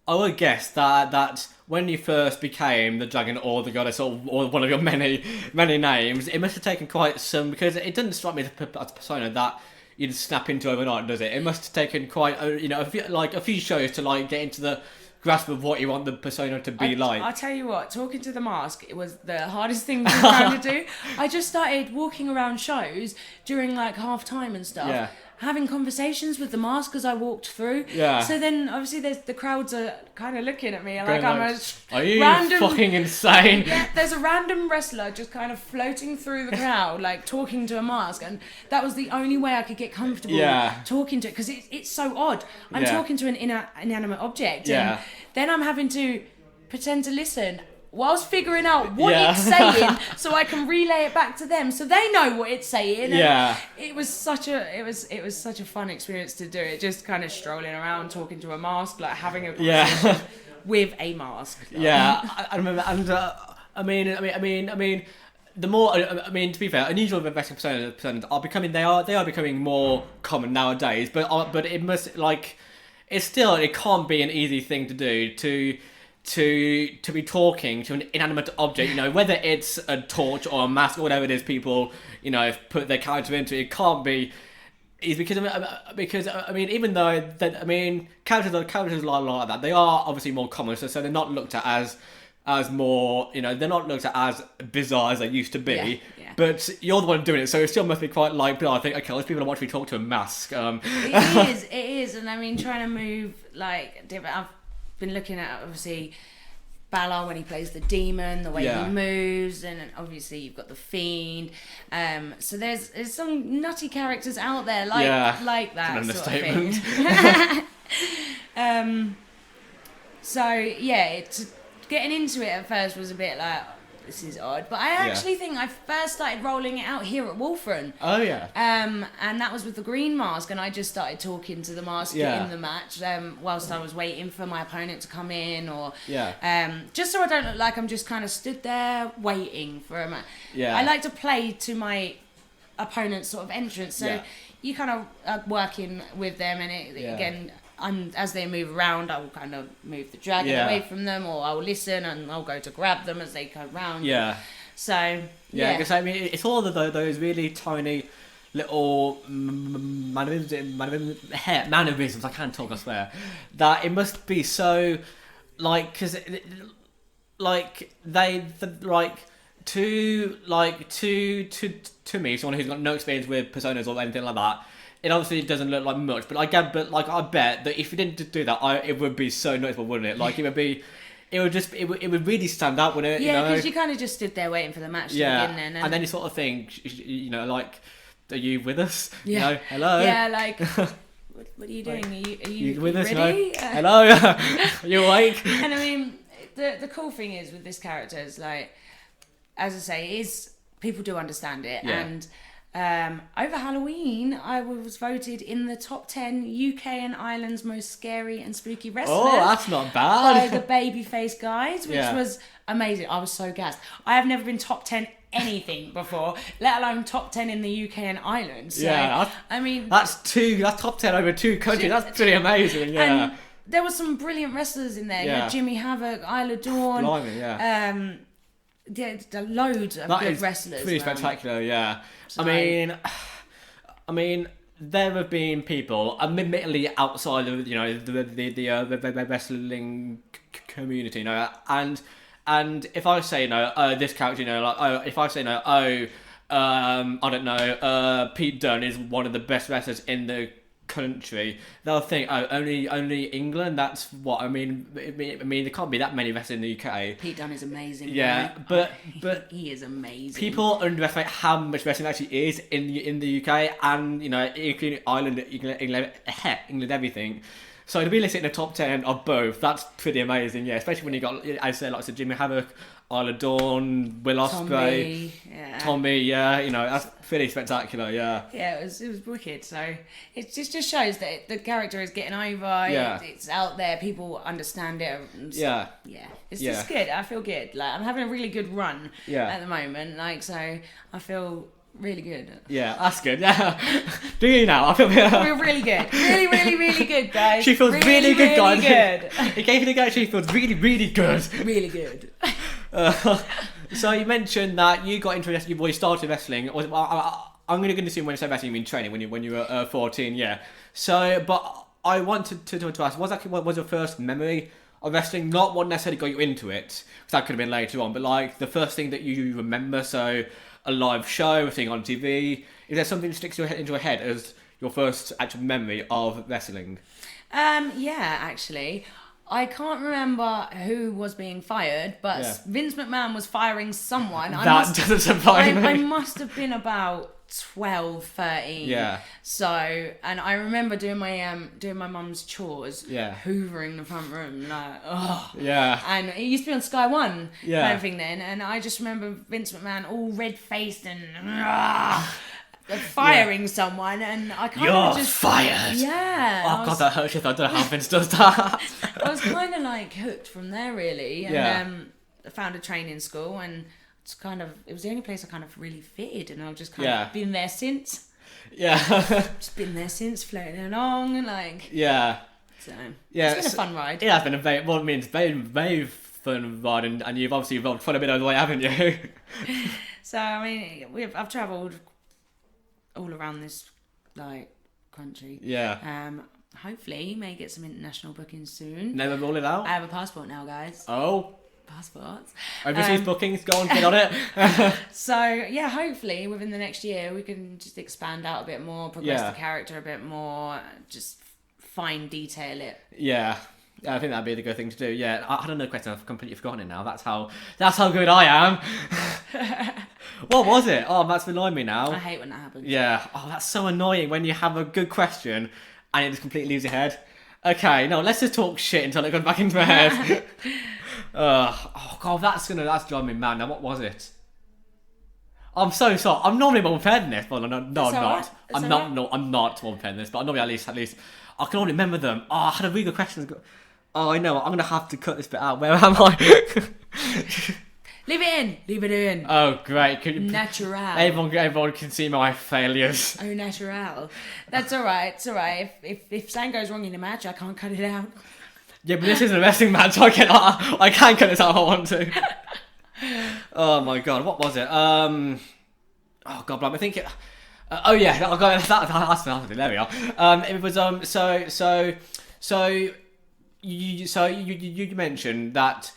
I would guess that when you first became the dragon or the goddess or one of your many names, it must have taken quite some, because it doesn't strike me as a persona that you'd snap into overnight, does it? It must have taken quite a few shows to like get into the grasp of what you want the persona to be like. I'll tell you what, talking to the mask, it was the hardest thing to trying to do. I just started walking around shows during like half time and stuff, having conversations with the mask as I walked through. Yeah. So then obviously the crowds are kind of looking at me like Going I'm like, a are you random, fucking insane? Yeah, there's a random wrestler just kind of floating through the crowd, like talking to a mask, and that was the only way I could get comfortable talking to it, because it's so odd. I'm talking to an inanimate object, and then I'm having to pretend to listen whilst figuring out what it's saying, so I can relay it back to them, so they know what it's saying. And it was such a fun experience to do it. Just kind of strolling around, talking to a mask, like having a conversation with a mask. Yeah, I remember, and I mean, the more, to be fair, unusual wrestling personas are becoming, they are becoming more common nowadays. But it must it can't be an easy thing to do to be talking to an inanimate object, whether it's a torch or a mask or whatever it is people, put their character into. It can't be easy because even though characters like that, they are obviously more common, so they're not looked at as more, they're not looked at as bizarre as they used to be. But you're the one doing it, so it still must be quite like, I think, okay, let's people watch me talk to a mask. It is, and trying to move like different. I've been looking at obviously Balor when he plays the demon, the way he moves, and obviously you've got the Fiend. So there's some nutty characters out there like that That's sort an of thing. So it's getting into it at first was a bit like, this is odd, but I actually think I first started rolling it out here at Wulfrun. Oh yeah. And that was with the green mask, and I just started talking to the mask in the match whilst I was waiting for my opponent to come in, or just so I don't look like I'm just kind of stood there waiting for a match. Yeah. I like to play to my opponent's sort of entrance, so you kind of are working with them, and again, as they move around, I will kind of move the dragon away from them, or I'll listen and I'll go to grab them as they come round. Yeah. So because it's all of those really tiny little mannerisms. I can't talk, I swear. That it must be so because to me, someone who's got no experience with personas or anything like that, it obviously doesn't look like much, but I bet that if you didn't do that, it would be so noticeable, wouldn't it? Like it would really stand out, wouldn't it? Yeah, because you kind of just stood there waiting for the match to begin, and then you sort of think, like, are you with us? Yeah. Hello. Yeah, like, what are you doing? Are you with us? ready? Hello. Are you awake? And the cool thing is with this character is like, as I say, people do understand it, and. Over Halloween, I was voted in the top 10 UK and Ireland's most scary and spooky wrestlers. Oh, that's not bad. By the Babyface Guides, which was amazing. I was so gassed. I have never been top 10 anything before, let alone top 10 in the UK and Ireland. So, that's top 10 over 2 countries. That's pretty amazing. Yeah. And there were some brilliant wrestlers in there. You had Jimmy Havoc, Isla Dawn. Blimey, loads of good wrestlers. Pretty spectacular, yeah. So, I mean, there have been people, admittedly outside of the wrestling community, and if I say this character, if I say I don't know, Pete Dunne is one of the best wrestlers in the country, they'll think, only England. That's what I mean. There can't be that many wrestlers in the UK. Pete Dunne is amazing. Yeah, right? but he is amazing. People underestimate how much wrestling actually is in the UK, and including Ireland, England, everything. So to be listed in the top 10 of both, that's pretty amazing. Yeah, especially when you got, I say, like Jimmy Havoc, Isla Dawn, Will Ospreay, Tommy. That's pretty spectacular. Yeah. Yeah, it was wicked. So it just shows that the character is getting over. Yeah. It's out there. People understand it. Yeah. Yeah. It's just good. I feel good. Like, I'm having a really good run. Yeah. At the moment. Like, so I feel really good. Yeah, that's good. Yeah. Do you now? I feel really good. Really good, guys. She feels really good, guys. Good. It gave it a go. She feels really good. Really good. So you mentioned that you got into wrestling. You started wrestling. I'm going to assume when you say wrestling, you mean training when you were 14. Yeah. So, but I wanted to ask, what was your first memory of wrestling? Not what necessarily got you into it, because that could have been later on. But like the first thing that you remember. So a live show, a thing on TV. Is there something that sticks into your head as your first actual memory of wrestling? Yeah, actually. I can't remember who was being fired, but Vince McMahon was firing someone. Doesn't surprise me. I must have been about 12, 13. Yeah. So, and I remember doing my mum's chores. Yeah. Hoovering the front room, like, oh. Yeah. And it used to be on Sky One. Yeah. Kind of thing then, and I just remember Vince McMahon all red faced and firing someone, and I kind of just fired. Yeah. Oh god, that hurts you. I don't know how Vince does that. I was kind of like hooked from there, really. And I found a training school, and it's it was the only place I kind of really fitted, and I've just kind of been there since. Yeah. Just been there since, floating along, and like. Yeah. So. Yeah. It's been a fun ride. It has been very fun ride, and you've obviously evolved quite a bit over the way, haven't you? So I mean, I've travelled all around this country. Yeah. Hopefully may get some international bookings soon. Never rule it out. I have a passport now, guys. Oh. Passports. Overseas bookings, go on, get on it. So yeah, hopefully within the next year we can just expand out a bit more, progress the character a bit more, just fine detail it. Yeah. I think that'd be the good thing to do. Yeah, I had another question. I've completely forgotten it now. That's how good I am. What was it? Oh, that's annoying me now. I hate when that happens. Yeah. Oh, that's so annoying when you have a good question and it just completely leaves your head. Okay, no, let's just talk shit until it comes back into my head. Oh god, that's driving me mad. Now, what was it? I'm so sorry. I'm normally more prepared than this, but no, I'm not. I'm not more prepared than this, but I'm normally at least I can only remember them. Oh, I had a really good question. Oh, I know. I'm gonna have to cut this bit out. Where am I? Leave it in. Oh, great. Natural. Everyone can see my failures. Oh, natural. That's alright. It's alright. If something goes wrong in a match, I can't cut it out. Yeah, but this isn't a wrestling match, so I can cut this out if I want to. Oh my god, what was it? Oh god, I think it. Oh yeah, that's there we are. It was you mentioned that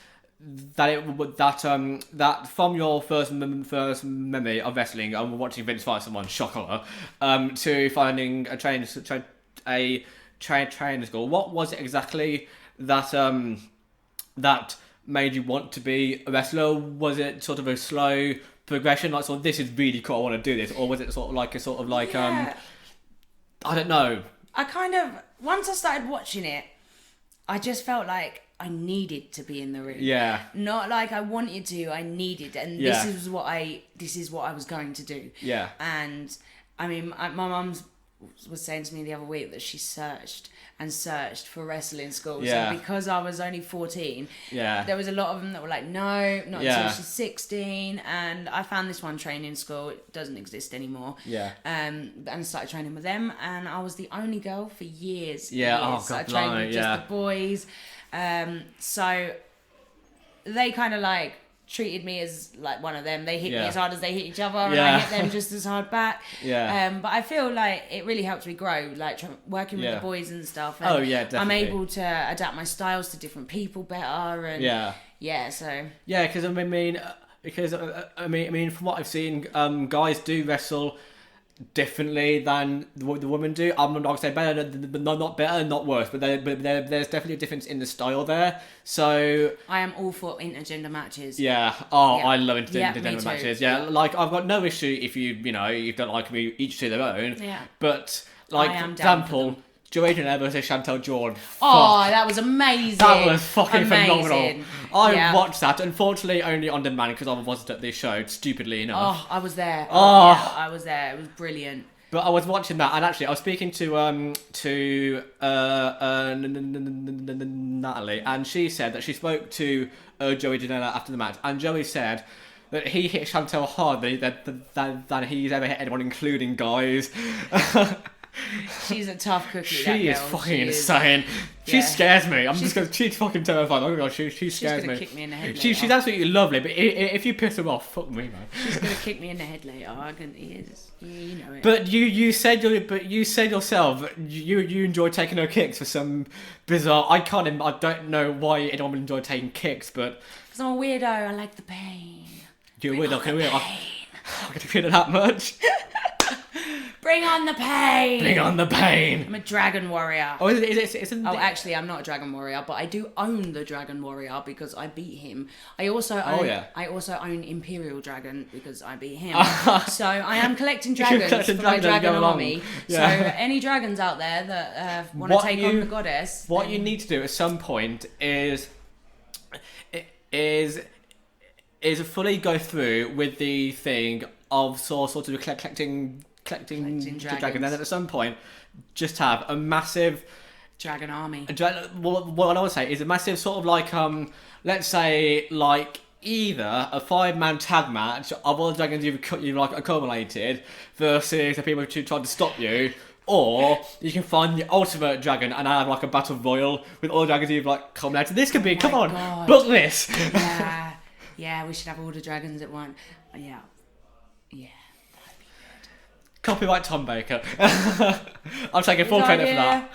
from your first memory of wrestling and watching Vince fight someone, shocker, to finding a training school. What was it exactly that made you want to be a wrestler? Was it sort of a slow progression, like sort of this is really cool, I want to do this, or was it sort of like I don't know. I kind of, once I started watching it, I just felt like I needed to be in the ring. Yeah. Not like I wanted to, I needed, and this is what I was going to do. Yeah. And I mean, my mum was saying to me the other week that she searched for wrestling schools. Yeah. And because I was only 14, yeah, there was a lot of them that were like, no, not until she's 16. And I found this one training school. It doesn't exist anymore. Yeah. And started training with them. And I was the only girl for years. Yeah. Years. Oh, God, I trained with just the boys. So they kind of like treated me as like one of them. They hit me Yeah. as hard as they hit each other, and Yeah. I hit them just as hard back. Yeah. But I feel like it really helped me grow, like working with Yeah. the boys and stuff. And Oh, yeah, I'm definitely. able to adapt my styles to different people better, and so Yeah, because I mean, from what I've seen, guys do wrestle differently than the women do. I'm not going to say better, not better, not worse, but there's definitely a difference in the style there. So I am all for intergender matches. yeah, I love intergender me matches. too. Yeah, like I've got no issue if you don't like me, each to their own. Yeah. But like I for am down for example, Joey Janela versus Chantel Jordan. Oh, Fuck. that was amazing. That was fucking phenomenal. Amazing. I Yeah. watched that, unfortunately only on demand because I wasn't at this show, stupidly enough. Oh, I was there. Oh. Yeah, I was there. It was brilliant. But I was watching that, and actually I was speaking to Natalie, and she said that she spoke to Joey Janela after the match, and Joey said that he hit Chantel harder than he's ever hit anyone, including guys. She's a tough cookie. She is girl. fucking She is. insane. She Yeah. scares me. She's fucking terrifying. Oh my god, she She's scares gonna me. kick me in the head. She's later. absolutely lovely, but if you piss her off, fuck me, man. She's gonna kick me in the head later. You know it. But you said yourself you enjoy taking her kicks for some bizarre. I don't know why anyone would enjoy taking kicks, but because I'm a weirdo, I like the pain. you're weird. Okay, weird. I'm gonna feel it that much. Bring on the pain. Bring on the pain. I'm a dragon warrior. Oh, isn't Oh, actually, I'm not a dragon warrior, but I do own the dragon warrior because I beat him. I also own Imperial Dragon because I beat him. So I am collecting dragons collecting for my dragons as you dragon go along. army. Yeah. So any dragons out there that want to What take on the goddess, What you need to do at some point is fully go through with the thing of sort of collecting dragons, and then at some point just have a massive dragon army. what I would say is a massive sort of like let's say like either a 5-man tag match of all the dragons you've like accumulated versus the people who tried to stop you, or you can find the ultimate dragon and have like a battle royal with all the dragons you've like accumulated. This could be come on, God. book this. Yeah, we should have all the dragons at once. Yeah. Copyright Tom Baker. I'm taking full Good credit for idea. that.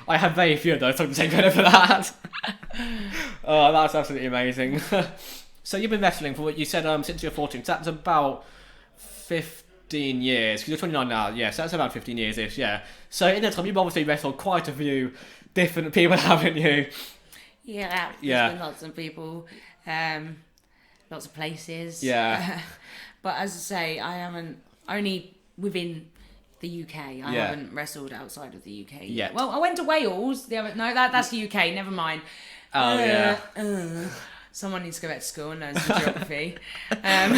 I have very few of those, so I'm taking credit for that. Oh, that's absolutely amazing. So you've been wrestling for what you said since you're 14. So that's about 15 years. Because you're 29 now. Yes, that's about 15 years-ish, yeah. So in that time, you've obviously wrestled quite a few different people, haven't you? Yeah. There's been lots of people, lots of places. Yeah. But as I say, I haven't only within the UK. I haven't wrestled outside of the UK yet. Well, I went to Wales. That's the UK. Never mind. Oh, yeah. Someone needs to go back to school and learn some geography. I'm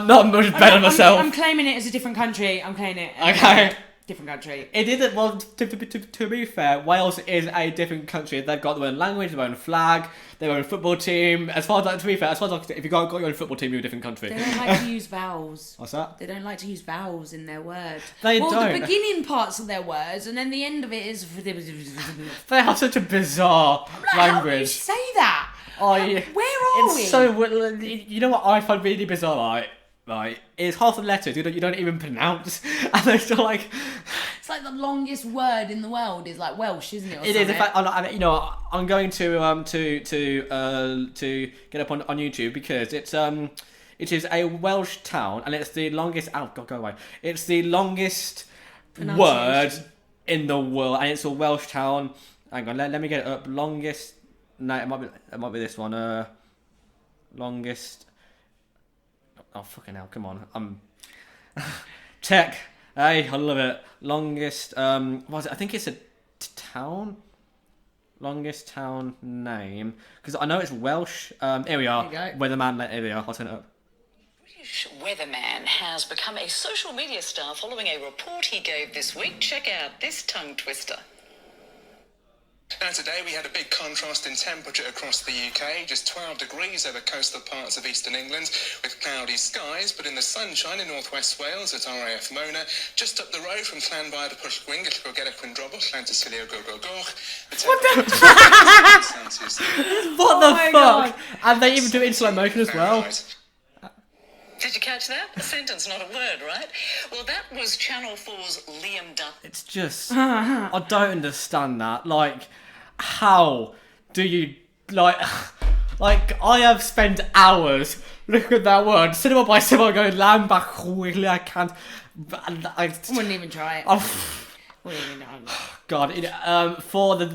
not much better myself. I'm claiming it as a different country. I'm claiming it. Okay. Different country. It isn't. Well, to be fair, Wales is a different country. They've got their own language, their own flag, their own football team. As far as to be fair, if you got your own football team, you're a different country. They don't like to use vowels. What's that? They don't like to use vowels in their word. They well, don't. the beginning parts of their words, and then the end of it is. They have such a bizarre How do you language. say that? Oh, yeah. Where are we? It's so. You know what I find really bizarre, right? Is half the letters you don't even pronounce, and they're still like. It's like the longest word in the world is like Welsh, isn't it? Or It is. In something? fact, I'm going to get up on YouTube because it is a Welsh town and it's the longest. Oh God, go away! It's the longest word in the world, and it's a Welsh town. Hang on, let me get it up. Longest. No, it might be this one. Longest. Oh fucking hell! Come on, tech. Hey, I love it. Longest, what was it? I think it's a town. Longest town name. Because I know it's Welsh. Here we are. There you go. Weatherman, here we are. I'll turn it up. British weatherman has become a social media star following a report he gave this week. Check out this tongue twister. Now today we had a big contrast in temperature across the UK, just 12 degrees over coastal parts of eastern England with cloudy skies, but in the sunshine in northwest Wales at RAF Mona, just up the road from Llanfair to Pwllgwyn, Gellgo Quindrobl, Llantysilio Gogogoch. What the What the my fuck? And they even do it in slow motion as well. Right. Did you catch that? A sentence, not a word, right? Well, that was Channel 4's Liam Duff. It's just, I don't understand that. Like, how do you, like I have spent hours looking at that word, cinema by cinema, going, Lambach, I can't, I Wouldn't even try it. Wouldn't even know. God, for the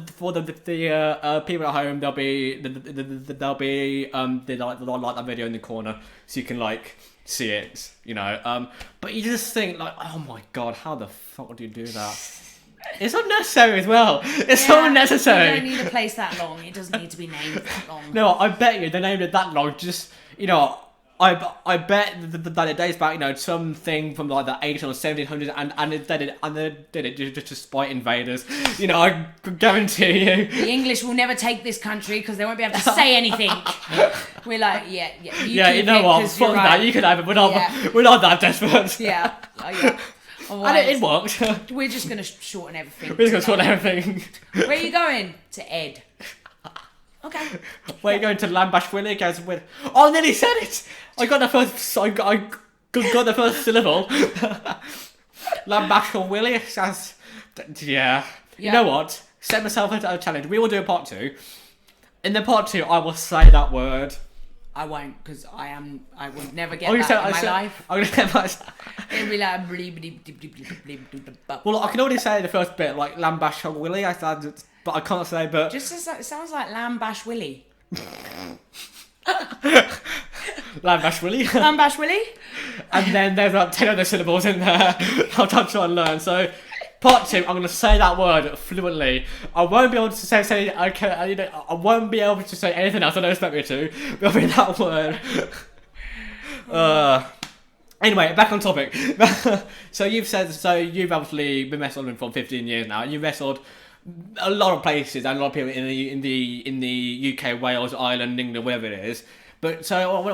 people at home, there'll be like that video in the corner, so you can like see it, you know. But you just think like, oh my God, how the fuck do you do that? It's unnecessary as well. It's so unnecessary. You don't need a place that long. It doesn't need to be named that long. No, I bet you they named it that long. Just, you know, I bet that it dates back, you know, something from like the 1800s or 1700s, and they did it just to spite invaders. You know, I guarantee you. The English will never take this country because they won't be able to say anything. We're like, yeah. You know what? Fuck that. You can have it. We're not that desperate. Yeah. And it worked. We're just gonna shorten everything. We're just gonna shorten everything. Where are you going? To Ed. Okay. Where are you going to Lambash Willie? Guys, with I nearly said it. I got the first. I got the first syllable. Lambash Willie. That's, yeah. You know what? Set myself a challenge. We will do a part 2. In the part 2, I will say that word. I won't, because I would never get that in my life. I'm gonna get myself. It'll be like Well, I can already say the first bit, like Lambash Willie. But I can't say. But just as it sounds like Lambash Willie. Lambash Willie. Lambash Willie. And then there's like 10 other syllables in there. I'll try and learn. So, part 2, I'm going to say that word fluently. I won't be able to say I won't be able to say anything else. I don't expect me to. It'll be that word. Anyway, back on topic. So you've obviously been wrestling for 15 years now. You've wrestled a lot of places and a lot of people in the UK, Wales, Ireland, England, wherever it is. But so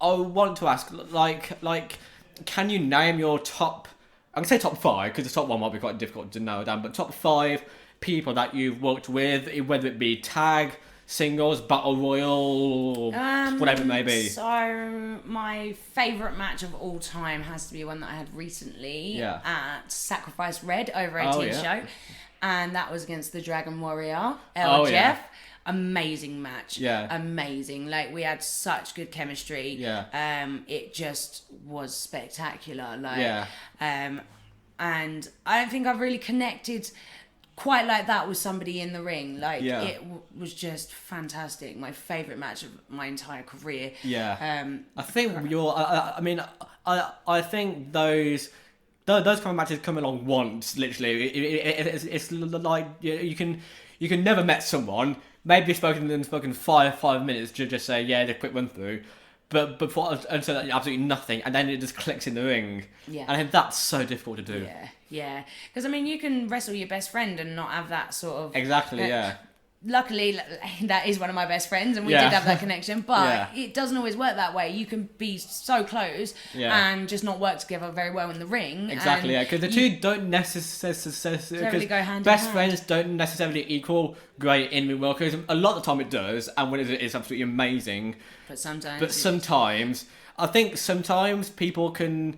I want to ask, like, can you name your top? I'm gonna say top 5 because the top one might be quite difficult to narrow down. But top 5 people that you've worked with, whether it be tag, singles, battle royal, whatever it may be. So my favourite match of all time has to be one that I had recently at Sacrifice Red over a show. And that was against the Dragon Warrior, Jeff. Yeah. Amazing match. Yeah. Amazing. Like, we had such good chemistry. Yeah. It just was spectacular. Like, Yeah. And I don't think I've really connected quite like that with somebody in the ring. Like, it was just fantastic. My favourite match of my entire career. Yeah. I think I think those kind of matches come along once, literally. It's like you can never met someone, maybe spoken 5 minutes to just say the quick run through, but before until absolutely nothing, and then it just clicks in the ring. Yeah. And I think that's so difficult to do. Yeah. Because I mean, you can wrestle your best friend and not have that sort of Exactly. Luckily, that is one of my best friends, and we did have that connection. But it doesn't always work that way. You can be so close and just not work together very well in the ring. Exactly, because the two don't necessarily go hand in best hand. friends don't necessarily equal great in ring work. Because a lot of the time it does, and when it's absolutely amazing. But sometimes. I think sometimes people can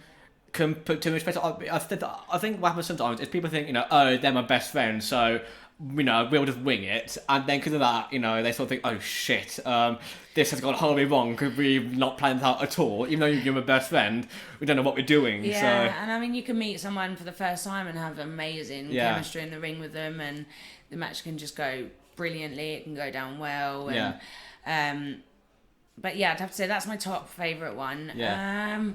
put too much pressure. I think what happens sometimes is people think, they're my best friend, so we'll just wing it, and then because of that, they sort of think, oh shit, this has gone horribly wrong because we've not planned that out at all. Even though you're my best friend, we don't know what we're doing. Yeah, so. And I mean, you can meet someone for the first time and have amazing chemistry in the ring with them, and the match can just go brilliantly. It can go down well. And, but yeah, I'd have to say that's my top favourite one. Yeah.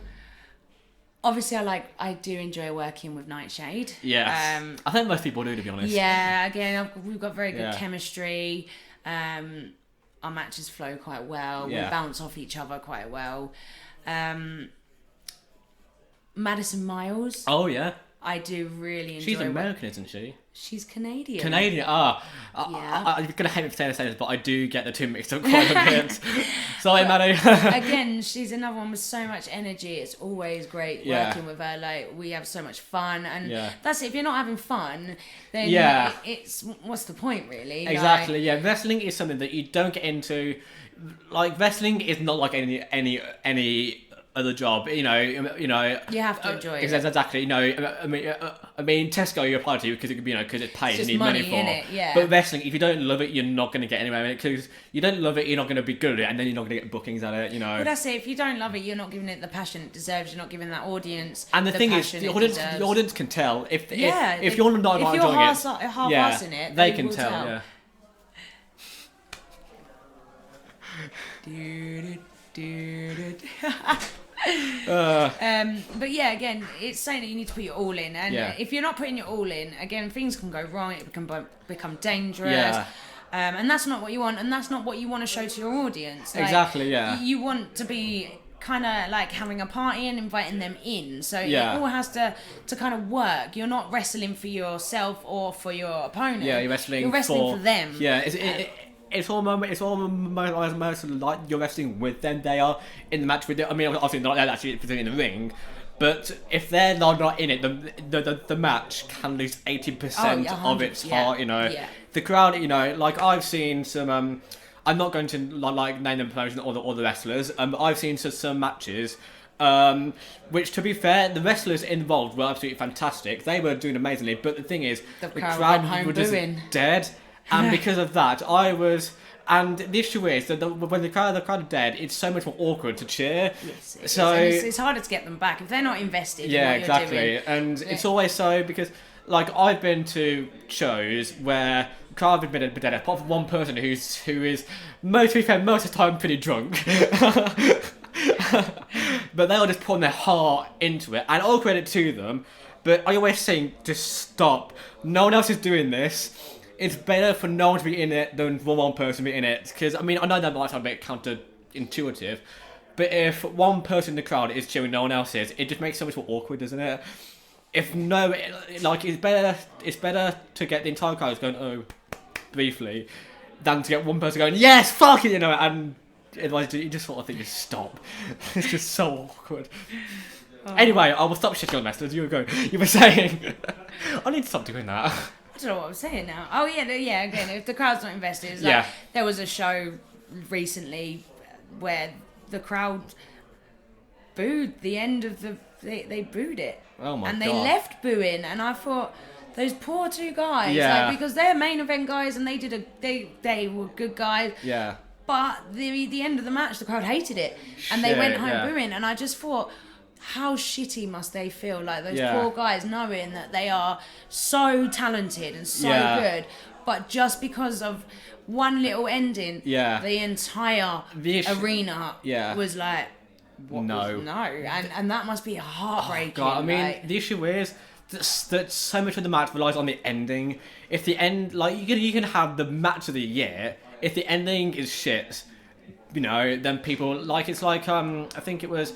Obviously, I do enjoy working with Nightshade. Yes. I think most people do, to be honest. Yeah, again, we've got very good chemistry. Our matches flow quite well. We bounce off each other quite well. Madison Miles. Oh, yeah. I do really enjoy. She's American, isn't she? She's Canadian. Canadian. Yeah. I'm gonna hate me for saying this, but I do get the two mixed up quite a bit. Sorry, Maddie. Again, she's another one with so much energy. It's always great working with her. Like, we have so much fun, and that's it. If you're not having fun, then it's what's the point, really? Exactly. Wrestling is something that you don't get into like wrestling is not like any other job. You know. You have to enjoy it. Exactly. You know. I mean, Tesco you apply to because it could be, because it's paid. It's You just need money money for. in it, yeah. But wrestling, if you don't love it, you're not going to get anywhere in it, because you don't love it, you're not going to be good at it, and then you're not going to get bookings at it. You know. Well, that's it. If you don't love it, you're not giving it the passion it deserves. You're not giving that audience. And the thing is, passion the it audience, deserves. the audience can tell if you're not if enjoying you're it. half-assing it, they they can will tell. tell. Yeah. But yeah, again, it's saying that you need to put your all in, and Yeah. if you're not putting your all in, again, things can go wrong. It can become dangerous. Yeah. And that's not what you want, and that's not what you want to show to your audience. Like, Exactly, yeah. You want to be kind of like having a party and inviting them in, so Yeah. it all has to kind of work. You're not wrestling for yourself or for your opponent. Yeah, you're wrestling for them. Yeah, it's all most like you're wrestling with them. They are in the match with it. I mean, obviously not actually in the ring, but if they're not in it, the match can lose 80% of its heart. You know, the crowd. You know, like I've seen some. I'm not going to like name the promotion or the wrestlers. I've seen some matches. Which, to be fair, the wrestlers involved were absolutely fantastic. They were doing amazingly, but the thing is, the crowd went home were just booing. dead. And because of that, and the issue is that when the crowd are dead, it's so much more awkward to cheer. Yes, it so is. And it's harder to get them back if they're not invested. yeah, in what exactly. You're doing. And it's always so, because like I've been to shows where the crowd have been dead, apart from one person who is most of the time pretty drunk. But they are just putting their heart into it, and all credit to them. But I always saying, just stop. No one else is doing this. It's better for no one to be in it than for one person to be in it. Because, I mean, I know that might sound a bit counterintuitive, but if one person in the crowd is cheering, no one else is, it just makes it so much more awkward, doesn't it? It's better to get the entire crowd going, oh, briefly, than to get one person going, yes, fuck it, and otherwise you just sort of think, just stop. It's just so awkward. Anyway, I will stop shitting on wrestlers. You were saying. I need to stop doing that. I don't know what I'm saying now. Oh yeah, again, if the crowd's not invested, it's like, there was a show recently where the crowd booed the end of they booed it. Oh my and God. they left booing, and I thought, those poor two guys, Yeah. because they're main event guys and they were good guys. Yeah. But the end of the match, the crowd hated it, and they went home booing. And I just thought, how shitty must they feel, like those poor guys, knowing that they are so talented and so good, but just because of one little ending, the entire arena was like, no, and that must be heartbreaking. Oh, God, I mean, the issue is that so much of the match relies on the ending. If the end, like you can have the match of the year, if the ending is shit, then people like it's like I think it was.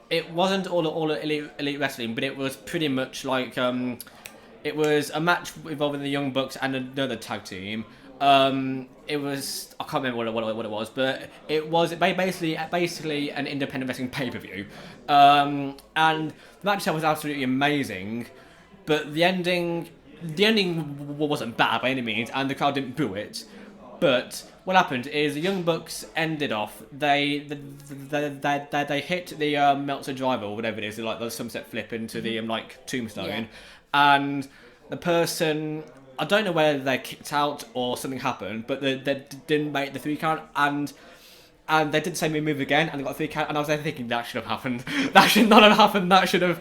It wasn't all elite wrestling, but it was pretty much like it was a match involving the Young Bucks and another tag team. It was, I can't remember what it was, but it was basically an independent wrestling pay-per-view. And the match itself was absolutely amazing, but the ending wasn't bad by any means, and the crowd didn't boo it. But what happened is the Young Bucks ended off. They hit the Meltzer driver or whatever it is, like the sunset flip into the tombstone, and the person, I don't know whether they kicked out or something happened, but they didn't make the 3 count, and they didn't say move again, and they got a 3 count, and I was there thinking that should have happened. That should not have happened. That should have.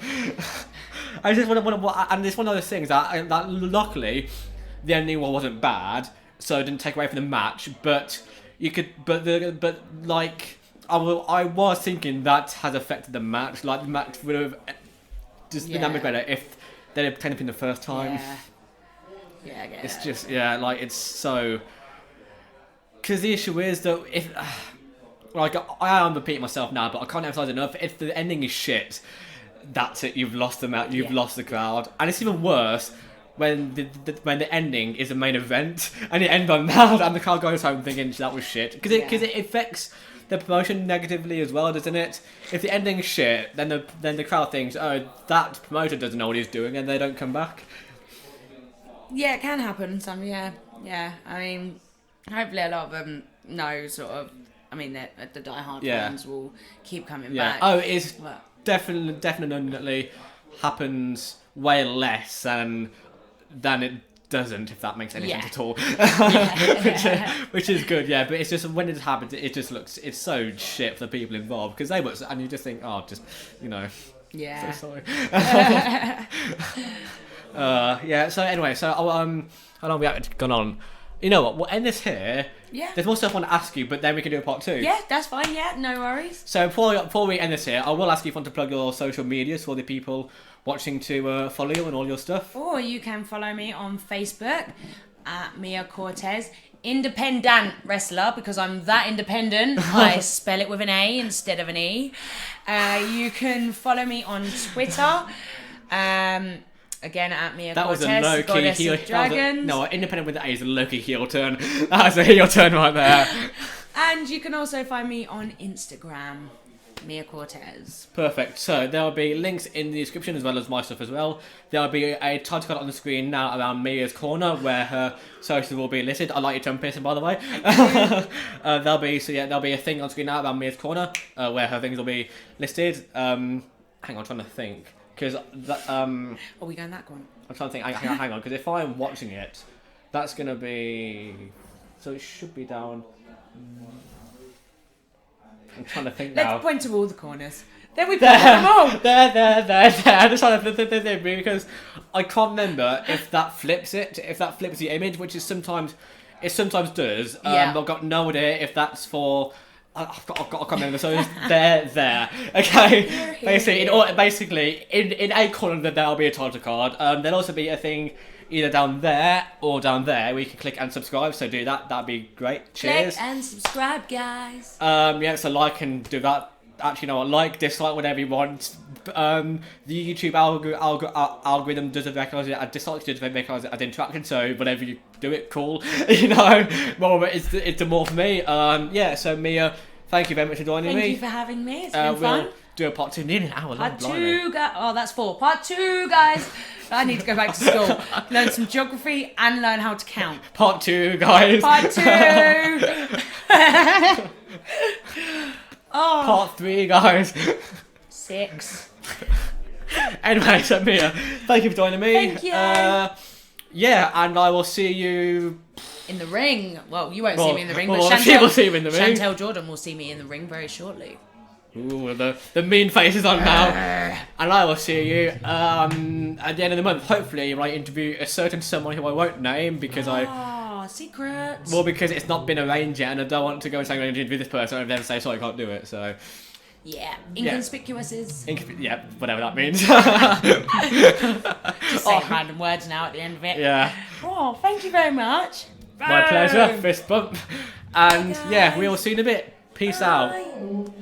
I just want to, and it's one of those things that luckily the ending wasn't bad, so it didn't take away from the match. But I was thinking that has affected the match. Like the match would have just been that much better if they'd have taken it in the first time. Yeah, I get It's it. just it's so. Because the issue is that if I am repeating myself now, but I can't emphasize enough. If the ending is shit, that's it. You've lost the match. You've lost the crowd, and it's even worse when the ending is a main event and it ends on that, and the crowd goes home thinking that was shit. Because it affects the promotion negatively as well, doesn't it? If the ending is shit, then the crowd thinks, oh, that promoter doesn't know what he's doing, and they don't come back. Yeah, it can happen. Some, yeah. I mean, hopefully a lot of them know sort of. I mean, the diehard Yeah. fans will keep coming Yeah. back. Oh, it's But- definitely happens way less than it doesn't, if that makes any Yeah. sense at all. which is good, yeah. But it's just when it happens, it just looks, it's so shit for the people involved because they were, and you just think, oh, just Yeah. so sorry. Yeah. So anyway, so how long have we gone on? You know what? We'll end this here. Yeah. There's more stuff I want to ask you, but then we can do a part 2. Yeah, that's fine. Yeah, no worries. So before we end this here, I will ask you if you want to plug your social medias for the people watching to follow you and all your stuff. Or you can follow me on Facebook at Mia Cortez, independent wrestler, because I'm that independent. I spell it with an A instead of an E. You can follow me on Twitter. Again, at Mia That Cortez, was a low key Goddess heel. of Dragons. No, independent with the A is a low key heel turn. That's a heel turn right there. And you can also find me on Instagram, Mia Cortez. Perfect. So there will be links in the description as well as my stuff as well. There will be a title card on the screen now around Mia's corner where her socials will be listed. I like your tongue piercing, by the way. There'll be a thing on screen now around Mia's corner where her things will be listed. Hang on, I'm trying to think. Because Are we going that one? I'm trying to think. Hang on, because if I'm watching it, that's gonna be. So it should be down. I'm trying to think now. Let's point to all the corners. Then we put them all. There. I'm just trying to think because I can't remember if that flips the image, which is sometimes does. Yeah. I've got no idea if that's for. I can't remember. So it's there. Okay. Basically, in a corner there'll be a title card. There'll also be a thing either down there or down there where you can click and subscribe. So do that. That'd be great. Cheers. Click and subscribe, guys. Yeah. So like and do that. Actually, you know what? Like, dislike, whatever you want. The YouTube algorithm doesn't recognise it. Dislike doesn't recognise it as interaction. So whatever you do, it cool. More it's the more for me. Yeah. So Mia, thank you very much for joining me. Thank you for having me. It's been We'll fun. do a part 2 nearly an hour long. Part blimey. 2, oh, that's 4. Part 2, guys. I need to go back to school, learn some geography, and learn how to count. Part 2, guys. Part 2. Oh. Part 3, guys. 6. Anyway, so Mia, thank you for joining me. Thank you. Yeah, and I will see you. In the ring. Well, you won't see Well, me in the ring, well, but she will see you in the ring. Chantel Jordan will see me in the ring very shortly. Ooh, the mean face is on now. And I will see you at the end of the month. Hopefully, when I interview a certain someone who I won't name because Secrets. Well, because it's not been arranged yet, and I don't want to go and say I'm going to interview this person and then say sorry, I can't do it. So Yeah, inconspicuous is. Yeah, whatever that means. Just say random words now at the end of it. Yeah, Oh, thank you very much. my pleasure. Fist bump. And Bye, yeah, guys. we will see you in a bit. Peace out. Bye.